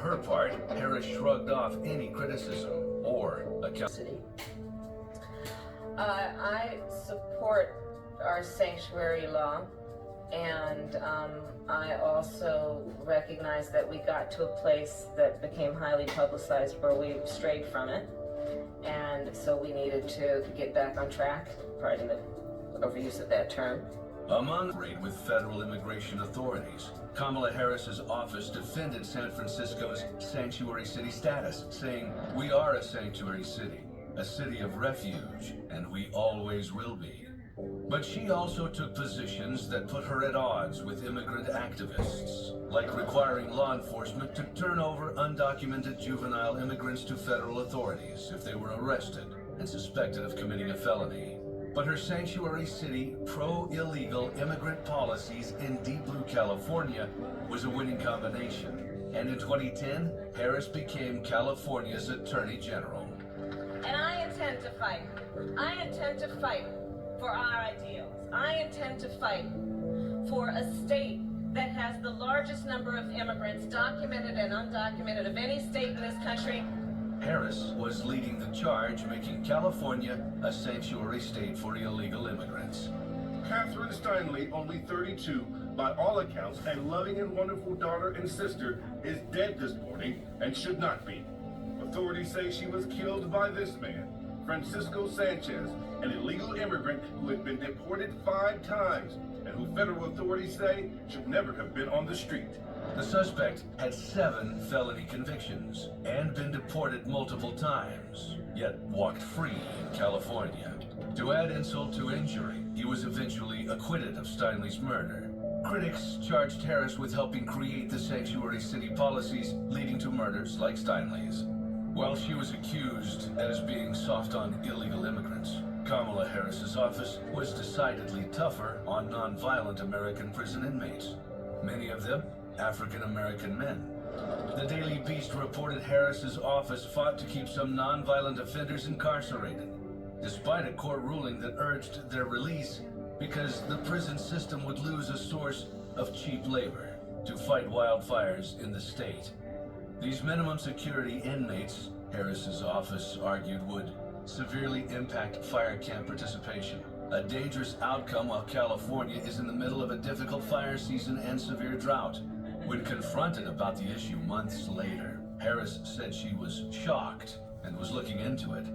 her part, Harris shrugged off any criticism or accountability. I support our sanctuary law, and I also recognize that we got to a place that became highly publicized where we strayed from it, and so we needed to get back on track, pardon the overuse of that term. Among raid with federal immigration authorities, Kamala Harris's office defended San Francisco's sanctuary city status, saying, "We are a sanctuary city, a city of refuge, and we always will be." But she also took positions that put her at odds with immigrant activists, like requiring law enforcement to turn over undocumented juvenile immigrants to federal authorities if they were arrested and suspected of committing a felony. But her sanctuary city pro-illegal immigrant policies in Deep Blue, California was a winning combination. And in 2010, Harris became California's Attorney General. And I intend to fight. I intend to fight for our ideals. I intend to fight for a state that has the largest number of immigrants, documented and undocumented, of any state in this country. Harris was leading the charge, making California a sanctuary state for illegal immigrants. Catherine Steinle, only 32, by all accounts, a loving and wonderful daughter and sister, is dead this morning and should not be. Authorities say she was killed by this man, Francisco Sanchez, an illegal immigrant who had been deported 5 times and who federal authorities say should never have been on the street. The suspect had 7 felony convictions and been deported multiple times, yet walked free in California. To add insult to injury, he was eventually acquitted of Steinle's murder. Critics charged Harris with helping create the sanctuary city policies leading to murders like Steinle's. While she was accused as being soft on illegal immigrants, Kamala Harris's office was decidedly tougher on nonviolent American prison inmates, many of them African-American men. The Daily Beast reported Harris's office fought to keep some nonviolent offenders incarcerated, despite a court ruling that urged their release because the prison system would lose a source of cheap labor to fight wildfires in the state. These minimum security inmates, Harris's office argued, would severely impact fire camp participation, a dangerous outcome while California is in the middle of a difficult fire season and severe drought. When confronted about the issue months later, Harris said she was shocked and was looking into it.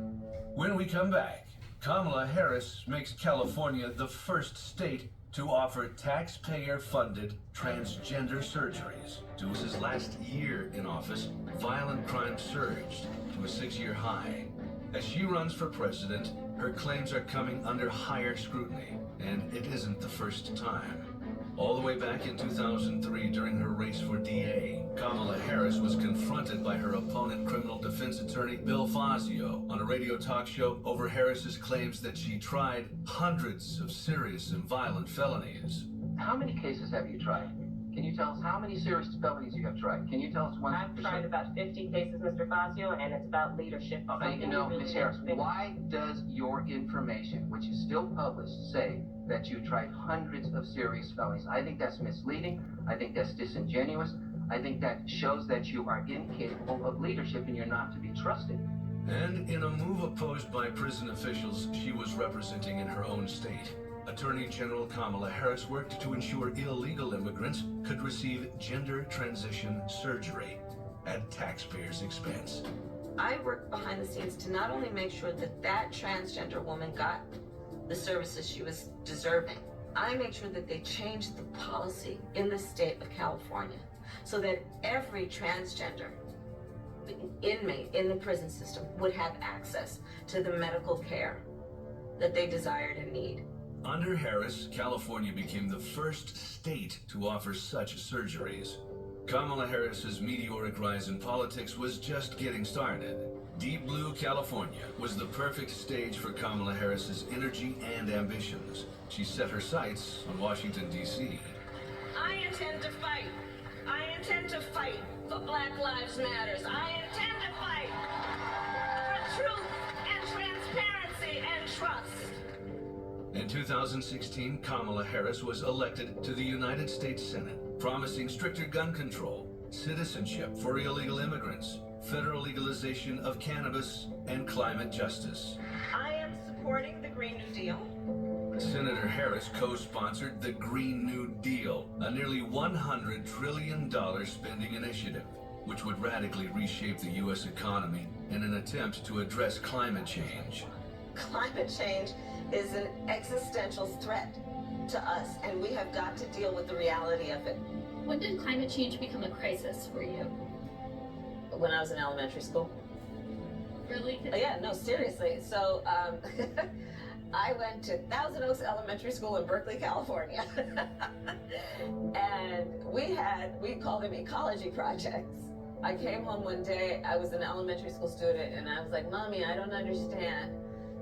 When we come back, Kamala Harris makes California the first state to offer taxpayer-funded transgender surgeries. To his last year in office, violent crime surged to a 6-year high. As she runs for president, her claims are coming under higher scrutiny, and it isn't the first time. All the way back in 2003, during her race for DA, Kamala Harris was confronted by her opponent, criminal defense attorney Bill Fazio, on a radio talk show over Harris's claims that she tried hundreds of serious and violent felonies. How many cases have you tried? Can you tell us how many serious felonies you have tried? Can you tell us one? I've tried about 50 cases, Mr. Fazio, and it's about leadership. You know, Ms. Harris, why does your information, which is still published, say that you tried hundreds of serious felonies? I think that's misleading. I think that's disingenuous. I think that shows that you are incapable of leadership and you're not to be trusted. And in a move opposed by prison officials she was representing in her own state, Attorney General Kamala Harris worked to ensure illegal immigrants could receive gender transition surgery at taxpayers' expense. I worked behind the scenes to not only make sure that that transgender woman got the services she was deserving, I made sure that they changed the policy in the state of California so that every transgender inmate in the prison system would have access to the medical care that they desired and need. Under Harris, California became the first state to offer such surgeries. Kamala Harris's meteoric rise in politics was just getting started. Deep Blue, California was the perfect stage for Kamala Harris's energy and ambitions. She set her sights on Washington, D.C. I intend to fight. I intend to fight for Black Lives Matters. I intend to fight for truth and transparency and trust. In 2016, Kamala Harris was elected to the United States Senate, promising stricter gun control citizenship for illegal immigrants, federal legalization of cannabis, and climate justice. I am supporting the Green New Deal. Senator Harris co-sponsored the Green New Deal, a nearly $100 trillion spending initiative, which would radically reshape the U.S. economy in an attempt to address climate change. Climate change is an existential threat to us, and we have got to deal with the reality of it. When did climate change become a crisis for you? When I was in elementary school. Really? Yeah, no, seriously. So, I went to Thousand Oaks Elementary School in Berkeley, California. And we called them ecology projects. I came home one day, I was an elementary school student, and I was like, Mommy, I don't understand.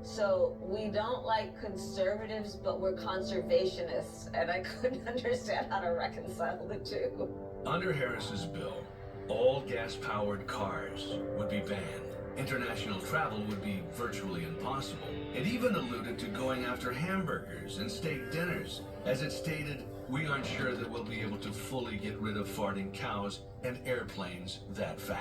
So we don't like conservatives, but we're conservationists. And I couldn't understand how to reconcile the two. Under Harris's bill, all gas-powered cars would be banned. International travel would be virtually impossible. It even alluded to going after hamburgers and steak dinners. As it stated, we aren't sure that we'll be able to fully get rid of farting cows and airplanes that fast.